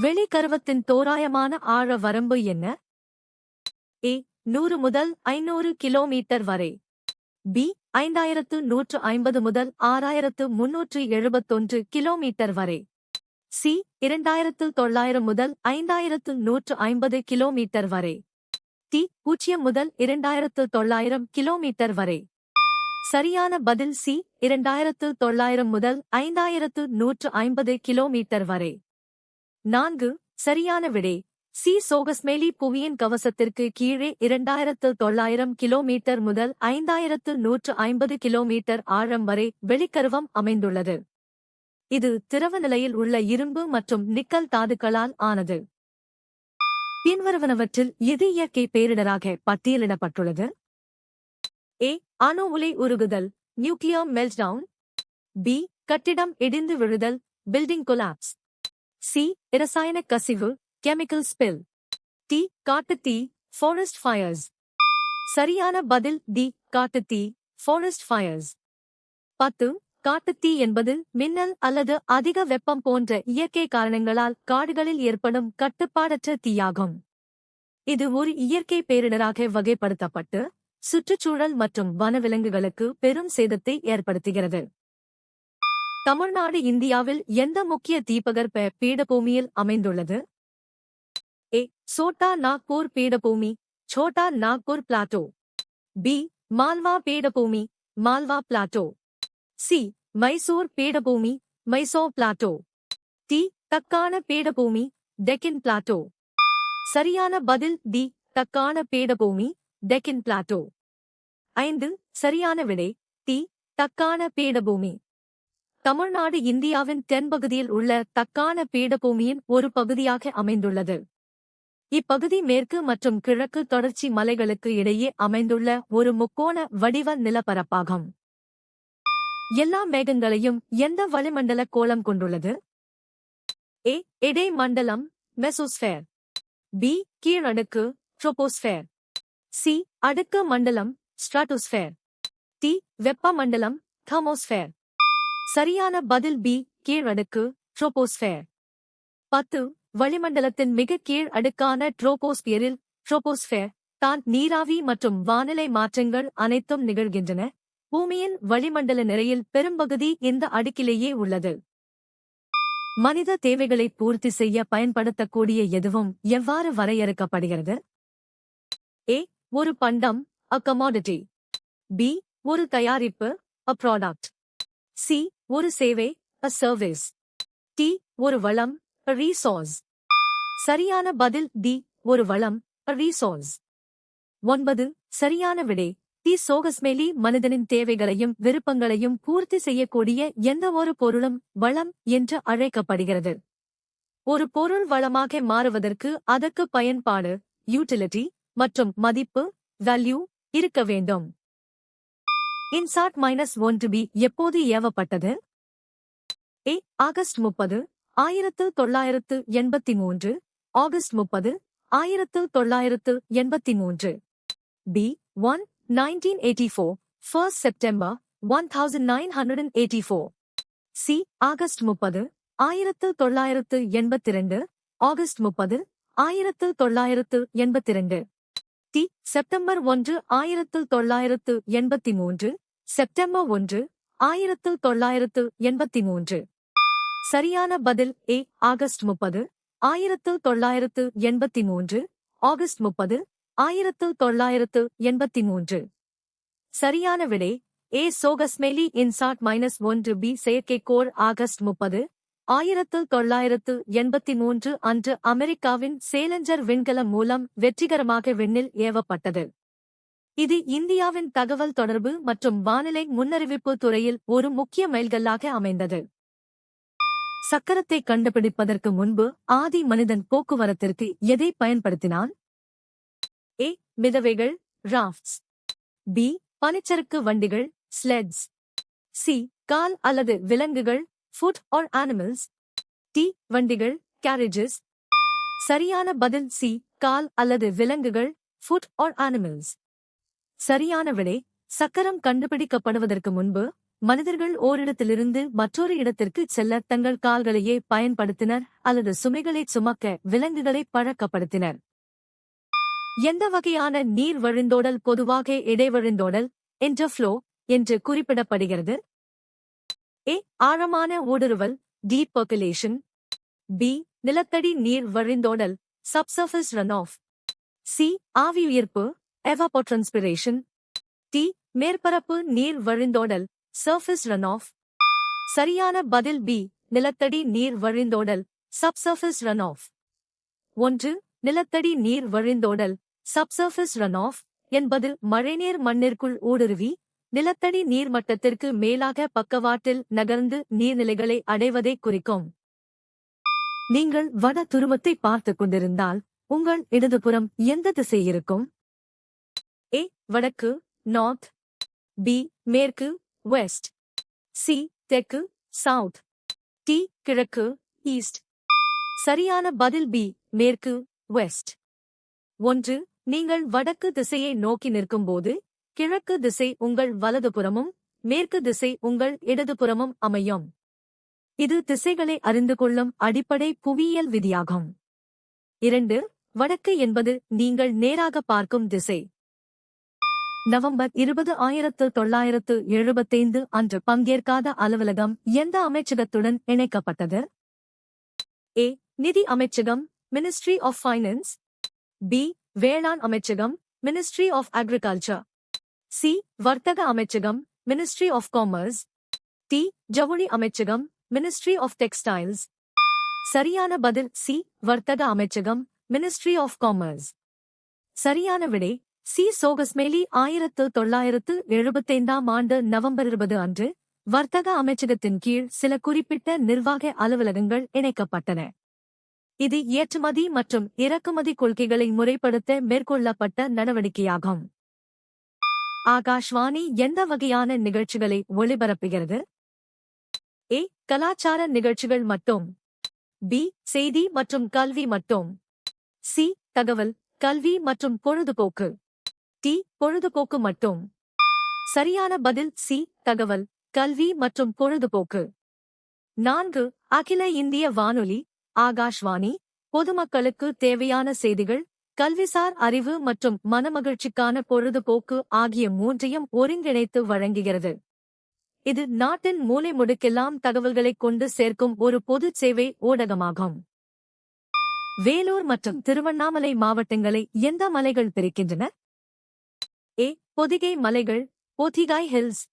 வெளிக்கருவத்தின் தோராயமான ஆழ வரம்பு என்ன? ஏ 100 முதல் 500 கிலோமீட்டர் வரை. பி 5150 முதல் 6371 கிலோமீட்டர் வரை. சி 2900 முதல் 5150 கிலோமீட்டர் வரை. டி 0 முதல் 2900 கிலோமீட்டர் வரை. சரியான பதில் சி 2900 முதல் 5150 கிலோமீட்டர் வரை. 4 சரியான விடை சி. சோகஸ்மேலி புவியின் கவசத்திற்கு கீழே 2900 கிலோமீட்டர் முதல் 5150 கிலோமீட்டர் ஆழம் வரை வெளிக்கருவம் அமைந்துள்ளது. இது திரவ நிலையில் உள்ள இரும்பு மற்றும் நிக்கல் தாதுக்களால் ஆனது. பின்வருவனவற்றில் எது இயற்கை பேரிடராக பட்டியலிடப்பட்டுள்ளது? ஏ அணு உலை உருகுதல் நியூக்ளியர் மெல்ட்டவுன். பி கட்டிடம் இடிந்து விழுதல் பில்டிங் கொலாப்ஸ். சி இரசாயன கசிவு கெமிக்கல் ஸ்பில். டி காட்டுத்தீ ஃபாரஸ்ட் ஃபயர்ஸ். சரியான பதில் டி காட்டுத்தீ ஃபாரஸ்ட் ஃபயர்ஸ். 10 காட்டுத்தீ என்பது மின்னல் அல்லது அதிக வெப்பம் போன்ற இயற்கை காரணங்களால் காடுகளில் ஏற்படும் கட்டுப்பாடற்ற தீயாகும். இது ஒரு இயற்கை பேரிடராக வகைப்படுத்தப்பட்டு சுற்றுச்சூழல் மற்றும் வனவிலங்குகளுக்கு பெரும் சேதத்தை ஏற்படுத்துகிறது. தமிழ்நாடு இந்தியாவில் எந்த முக்கிய தீபகற்ப பீடபூமியில் அமைந்துள்ளது? ஏ சோட்டா நாக்பூர் பீடபூமி சோட்டா நாக்பூர் பிளாட்டோ. பி மால்வா பீடபூமி மால்வா பிளாட்டோ. சி மைசூர் பீடபூமி மைசூர் பிளாட்டோ. டி தக்கான பீடபூமி டெக்கின் பிளாட்டோ. சரியான பதில் டி தக்கான பீடபூமி டெக்கின் பிளாட்டோ. 5 சரியான விடை டி தக்கான பீடபூமி. தமிழ்நாடு இந்தியாவின் தென்பகுதியில் உள்ள தக்கான பீடபூமியின் ஒரு பகுதியாக அமைந்துள்ளது. இப்பகுதி மேற்கு மற்றும் கிழக்கு தொடர்ச்சி மலைகளுக்கு இடையே அமைந்துள்ள ஒரு முக்கோண வடிவ நிலப்பரப்பாகும். எல்லா மேகங்களையும் எந்த வளிமண்டல கோளம் கொண்டுள்ளது? ஏ இடை மண்டலம் மெசோஸ்பேர். பி கீழடுக்கு ட்ரோபோஸ்பேர். சி அடுக்கு மண்டலம் ஸ்ட்ராட்டோஸ்பேர். டி வெப்ப மண்டலம் தெர்மோஸ்பேர். சரியான பதில் பி கீழடுக்கு ட்ரோபோஸ்பேர். 10 வளிமண்டலத்தின் மிக கீழ் அடுக்கான ட்ரோபோஸ்பியரில் ட்ரோபோஸ்பேர் தான் நீராவி மற்றும் வானிலை மாற்றங்கள் அனைத்தும் நிகழ்கின்றன. பூமியின் வளிமண்டல நிறையில் பெரும்பகுதி இந்த அடுக்கிலேயே உள்ளது. மனித தேவைகளை பூர்த்தி செய்ய பயன்படுத்தக்கூடிய எதுவும் எவ்வாறு வரையறுக்கப்படுகிறது? ஏ ஒரு பண்டம் a commodity. பி ஒரு தயாரிப்பு a product. சி ஒரு சேவை a service. டி ஒரு வளம் a resource. சரியான பதில் டி ஒரு வளம் a resource. 9 சரியான விடை டி. சோகஸ்மேலி மனிதனின் தேவைகளையும் விருப்பங்களையும் பூர்த்தி செய்யக்கூடிய எந்த ஒரு பொருளும் வளம் என்று அழைக்கப்படுகிறது. ஒரு பொருள் வளமாக மாறுவதற்கு அதற்கு பயன்பாடு யூட்டிலிட்டி மற்றும் மதிப்பு வேல்யூ இருக்க வேண்டும். இன்சாட் -1B எப்போது ஏவப்பட்டது? A August 30 1983. August 30 1983. B 1 1984 1 September 1984. C August 30 1982. August 30 1982. D September 1 1983. September 1 1983. சரியான பதில் ஏ ஆகஸ்ட் 30 1983. ஆகஸ்ட் 30 1983. சரியான விடை ஏ. சோகஸ்மேலி இன்சாட் -1B செயற்கைக்கோள் ஆகஸ்ட் 30 1983 அன்று அமெரிக்காவின் சேலஞ்சர் விண்கலம் மூலம் வெற்றிகரமாக விண்ணில் ஏவப்பட்டது. இது இந்தியாவின் தகவல் தொடர்பு மற்றும் வானிலை முன்னறிவிப்பு துறையில் ஒரு முக்கிய மைல்கல்லாக அமைந்தது. சக்கரத்தை கண்டுபிடிப்பதற்கு முன்பு ஆதி மனிதன் போக்குவரத்திற்கு எதை பயன்படுத்தினான்? ஏ மிதவைகள் ராஃப்ட்ஸ். பி பனிச்சறுக்கு வண்டிகள் ஸ்லெட்ஸ். சி கால் அல்லது விலங்குகள் ஃபுட் ஆர் அனிமல்ஸ். டி வண்டிகள் கேரேஜஸ். சரியான பதில் சி கால் அல்லது விலங்குகள் ஃபுட் ஆர் அனிமல்ஸ். சரியான விடை சக்கரம் கண்டுபிடிக்கப்படுவதற்கு முன்பு மனிதர்கள் ஓரிடத்திலிருந்து மற்றொரு இடத்திற்கு செல்ல தங்கள் கால்களையே பயன்படுத்தினர் அல்லது சுமைகளை சுமக்க விலங்குகளை பழக்கப்படுத்தினர். எந்த வகையான நீர் வழிந்தோடல் பொதுவாக இடைவழிந்தோடல் இன்டர்ஃப்ளோ என்று குறிப்பிடப்படுகிறது? ஏ. ஆழமான ஊடுருவல் டீப் பெர்குலேஷன். பி. நிலத்தடி நீர் வழிந்தோடல் சப்சர்ஃபேஸ் ரன் ஆஃப். சி. ஆவியுயிர்ப்பு எவாபோட்ரான்ஸ்பிரேஷன். டி. மேற்பரப்பு நீர் வழிந்தோடல் சர்ஃபேஸ் ரன் ஆஃப். சரியான பதில் பி. நிலத்தடி நீர் வழிந்தோடல் சப்சர்ஃபேஸ் ரன் ஆஃப். 1. நிலத்தடி நீர் வழிந்தோடல் சப்சர்ஃபேஸ் ரன் ஆஃப் என்பது மழைநீர் மண்ணிற்குள் ஊடுருவி நிலத்தடி நீர்மட்டத்திற்கு மேலாக பக்கவாட்டில் நகர்ந்து நீர்நிலைகளை அடைவதை குறிக்கும். நீங்கள் வட துருவத்தை பார்த்துக் கொண்டிருந்தால் உங்கள் இடதுபுறம் எந்த திசை இருக்கும்? ஏ. வடக்கு நார்த். பி. மேற்கு வெஸ்ட். சி. தெற்கு சவுத். டி. கிழக்கு ஈஸ்ட். சரியான பதில் பி. மேற்கு வெஸ்ட். 1. நீங்கள் வடக்கு திசையை நோக்கி நிற்கும்போது கிழக்கு திசை உங்கள் வலதுபுறமும் மேற்கு திசை உங்கள் இடதுபுறமும் அமையும். இது திசைகளை அறிந்து கொள்ளும் அடிப்படை புவியியல் விதியாகும். 2. வடக்கு என்பது நீங்கள் நேராக பார்க்கும் திசை. நவம்பர் 20, 1975 அன்று பங்கேற்காத அலுவலகம் எந்த அமைச்சகத்துடன் இணைக்கப்பட்டது? ஏ. நிதி அமைச்சகம் மினிஸ்ட்ரி ஆஃப் ஃபைனான்ஸ். பி. வேளாண் அமைச்சகம் மினிஸ்ட்ரி ஆஃப் அக்ரிகல்ச்சர். சி. வர்த்தக அமைச்சகம் மினிஸ்ட்ரி ஆஃப் காமர்ஸ். டி. ஜவுளி அமைச்சகம் மினிஸ்ட்ரி ஆஃப் டெக்ஸ்டைல்ஸ். சரியான பதில் சி. வர்த்தக அமைச்சகம் மினிஸ்ட்ரி ஆஃப் காமர்ஸ். சரியான விடை சி. சோகஸ்மேலி 1975 நவம்பர் 20 அன்று வர்த்தக அமைச்சகத்தின் கீழ் சில குறிப்பிட்ட நிர்வாக அலுவலகங்கள் இணைக்கப்பட்டன. இது ஏற்றுமதி மற்றும் இறக்குமதி கொள்கைகளை முறைப்படுத்த மேற்கொள்ளப்பட்ட நடவடிக்கையாகும். ஆகாஷ்வாணி எந்த வகையான நிகழ்ச்சிகளை ஒளிபரப்புகிறது? ஏ. கலாச்சார நிகழ்ச்சிகள் மட்டும். பி. செய்தி மற்றும் கல்வி மட்டும். சி. தகவல் கல்வி மற்றும் பொழுதுபோக்கு. டி. பொழுதுபோக்கு மட்டும். சரியான பதில் சி. தகவல் கல்வி மற்றும் பொழுதுபோக்கு. 4. அகில இந்திய வானொலி ஆகாஷ்வாணி பொதுமக்களுக்கு தேவையான செய்திகள் கல்விசார் அறிவு மற்றும் மனமகிழ்ச்சிக்கான பொழுதுபோக்கு ஆகிய மூன்றையும் ஒருங்கிணைத்து வழங்குகிறது. இது நாட்டின் மூலை முடுக்கெல்லாம் தகவல்களைக் கொண்டு சேர்க்கும் ஒரு பொது சேவை ஊடகமாகும். வேலூர் மற்றும் திருவண்ணாமலை மாவட்டங்களை எந்த மலைகள் பிரிக்கின்றன? ஏ. பொதிகை மலைகள் பொதிகாய் ஹில்ஸ்.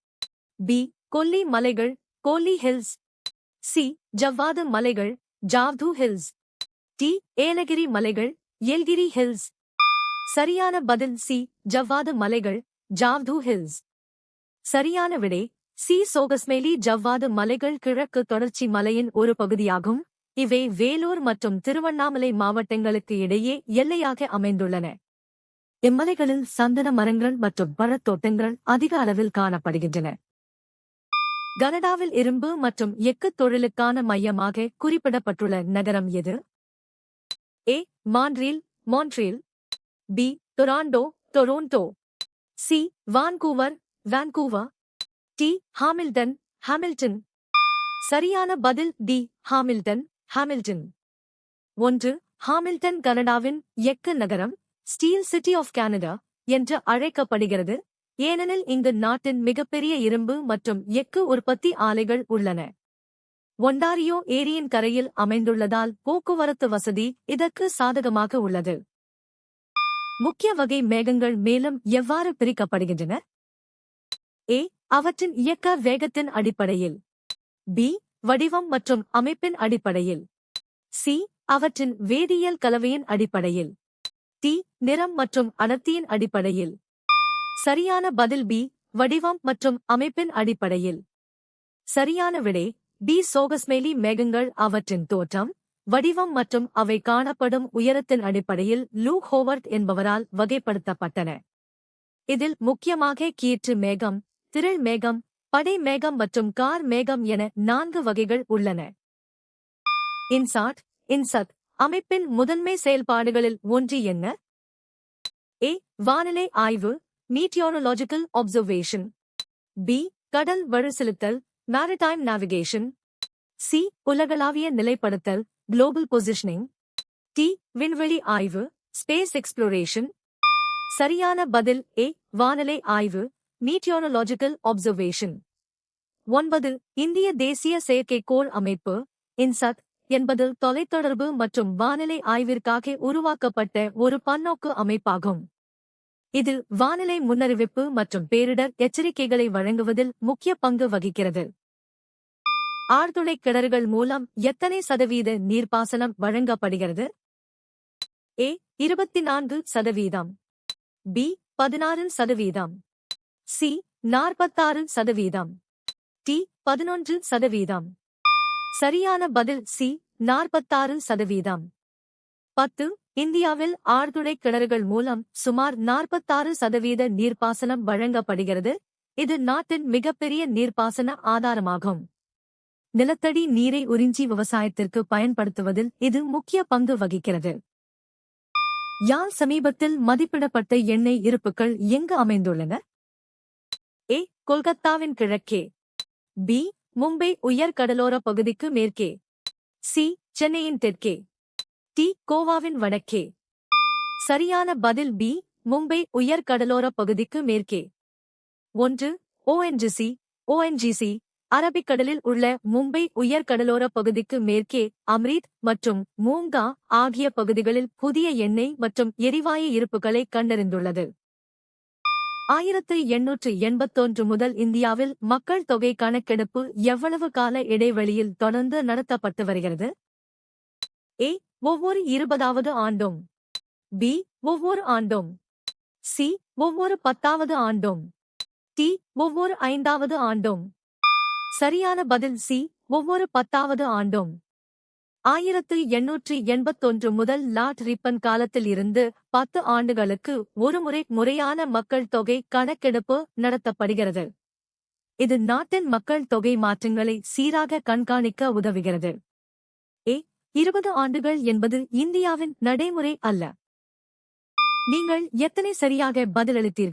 பி. கொல்லி மலைகள் கோலி ஹில்ஸ். சி. ஜவ்வாது மலைகள் ஜாவ்து ஹில்ஸ். டி. ஏலகிரி மலைகள் ஏல்கிரி ஹில்ஸ். சரியான பதில் சி. ஜவ்வாது மலைகள் ஜாவ்து ஹில்ஸ். சரியான விடை சி. சோகஸ்மேலி ஜவ்வாது மலைகள் கிழக்கு தொடர்ச்சி மலையின் ஒரு பகுதியாகும். இவை வேலூர் மற்றும் திருவண்ணாமலை மாவட்டங்களுக்கு இடையே எல்லையாக அமைந்துள்ளன. இம்மலைகளில் சந்தன மரங்கள் மற்றும் பழத்தோட்டங்கள் அதிக அளவில் காணப்படுகின்றன. கனடாவில் இரும்பு மற்றும் எஃகு தொழிலுக்கான மையமாக குறிப்பிடப்பட்டுள்ள நகரம் எது? A. Montreal. B. Toronto. C. Vancouver D. Hamilton. சரியான பதில் டி. ஹாமில்டன். 1. ஹாமில்டன் கனடாவின் எஃகு நகரம் ஸ்டீல் சிட்டி ஆஃப் கனடா என்று அழைக்கப்படுகிறது, ஏனெனில் இங்கு நாட்டின் மிகப்பெரிய இரும்பு மற்றும் எஃகு உற்பத்தி ஆலைகள் உள்ளன. ஒண்டாரியோ ஏரியின் கரையில் அமைந்துள்ளதால் போக்குவரத்து வசதி இதற்கு சாதகமாக உள்ளது. முக்கிய வகை மேகங்கள் மேலும் எவ்வாறு பிரிக்கப்படுகின்றன? ஏ. அவற்றின் இயக்க வேகத்தின் அடிப்படையில். பி. வடிவம் மற்றும் அமைப்பின் அடிப்படையில். சி. அவற்றின் வேதியியல் கலவையின் அடிப்படையில். டி. நிறம் மற்றும் அடர்த்தியின் அடிப்படையில். சரியான பதில் பி. வடிவம் மற்றும் அமைப்பின் அடிப்படையில். சரியான விடை பி. சோகஸ்மேலி மேகங்கள் அவற்றின் தோற்றம், வடிவம் மற்றும் அவை காணப்படும் உயரத்தின் அடிப்படையில் லூக் ஹோவர்ட் என்பவரால் வகைப்படுத்தப்பட்டன. இதில் முக்கியமாக கீற்று மேகம், திரள் மேகம், படை மேகம் மற்றும் கார் மேகம் என 4 வகைகள் உள்ளன. இன்சாட் அமைப்பின் முதன்மை செயல்பாடுகளில் ஒன்று என்ன? ஏ. வானிலை ஆய்வு மீட்டியோரலாஜிக்கல் அப்சர்வேஷன். பி. கடல் வழி செலுத்தல், மேரிடைம் நேவிகேஷன். சி. உலகளாவிய நிலைப்படுத்தல், குளோபல் பொசிஷனிங். டி. விண்வெளி ஆய்வு, ஸ்பேஸ் எக்ஸ்ப்ளோரேஷன். சரியான பதில் ஏ. வானிலை ஆய்வு, மீட்டியோரலாஜிக்கல் அப்சர்வேஷன். 9. இந்திய தேசிய செயற்கைக்கோள் அமைப்பு, இன்சாட் என்பது தொலைத்தொடர்பு மற்றும் வானிலை ஆய்விற்காக உருவாக்கப்பட்ட ஒரு பன்னோக்கு அமைப்பாகும். இது வானிலை முன்னறிவிப்பு மற்றும் பேரிடர் எச்சரிக்கைகளை வழங்குவதில் முக்கிய பங்கு வகிக்கிறது. ஆழ்துளை கிணறுகள் மூலம் எத்தனை சதவீத நீர்ப்பாசனம் வழங்கப்படுகிறது? ஏ. 24%. பி. 16%. சி. 46%. டி. 11%. சரியான பதில் சி. 46%. 10. இந்தியாவில் ஆழ்துளை கிணறுகள் மூலம் சுமார் 46% நீர்ப்பாசனம் வழங்கப்படுகிறது. இது நாட்டின் மிகப்பெரிய நீர்ப்பாசன ஆதாரமாகும். நிலத்தடி நீரை உறிஞ்சி விவசாயத்திற்கு பயன்படுத்துவதில் இது முக்கிய பங்கு வகிக்கிறது. யாழ் சமீபத்தில் மதிப்பிடப்பட்ட எண்ணெய் இருப்புக்கள் எங்கு அமைந்துள்ளன? ஏ. கொல்கத்தாவின் கிழக்கே. பி. மும்பை உயர் கடலோர பகுதிக்கு மேற்கே. சி. சென்னையின் தெற்கே. டி. கோவாவின் வடக்கே. சரியான பதில் பி. மும்பை உயர் கடலோர பகுதிக்கு மேற்கே. 1. ONGC அரபிக்கடலில் உள்ள மும்பை உயர் கடலோர பகுதிக்கு மேற்கே அம்ரித் மற்றும் மூங்கா ஆகிய பகுதிகளில் புதிய எண்ணெய் மற்றும் எரிவாயு இருப்புகளை கண்டறிந்துள்ளது. 1881 முதல் இந்தியாவில் மக்கள் தொகை கணக்கெடுப்பு எவ்வளவு கால இடைவெளியில் தொடர்ந்து நடத்தப்பட்டு வருகிறது? ஏ. ஒவ்வொரு 20வது ஆண்டும். பி. ஒவ்வொரு ஆண்டும். சி. ஒவ்வொரு 10வது ஆண்டும். டி. ஒவ்வொரு 5வது ஆண்டும். சரியான பதில் சி. ஒவ்வொரு 10வது ஆண்டும். 1881 முதல் லார்ட் ரிப்பன் காலத்தில் இருந்து 10 ஆண்டுகளுக்கு ஒருமுறை முறையான மக்கள் தொகை கணக்கெடுப்பு நடத்தப்படுகிறது. இது நாட்டின் மக்கள் தொகை மாற்றங்களை சீராக கண்காணிக்க உதவுகிறது. ஏ. 20 ஆண்டுகள் என்பது இந்தியாவின் நடைமுறை அல்ல. நீங்கள் எத்தனை சரியாக பதிலளித்தீர்கள்?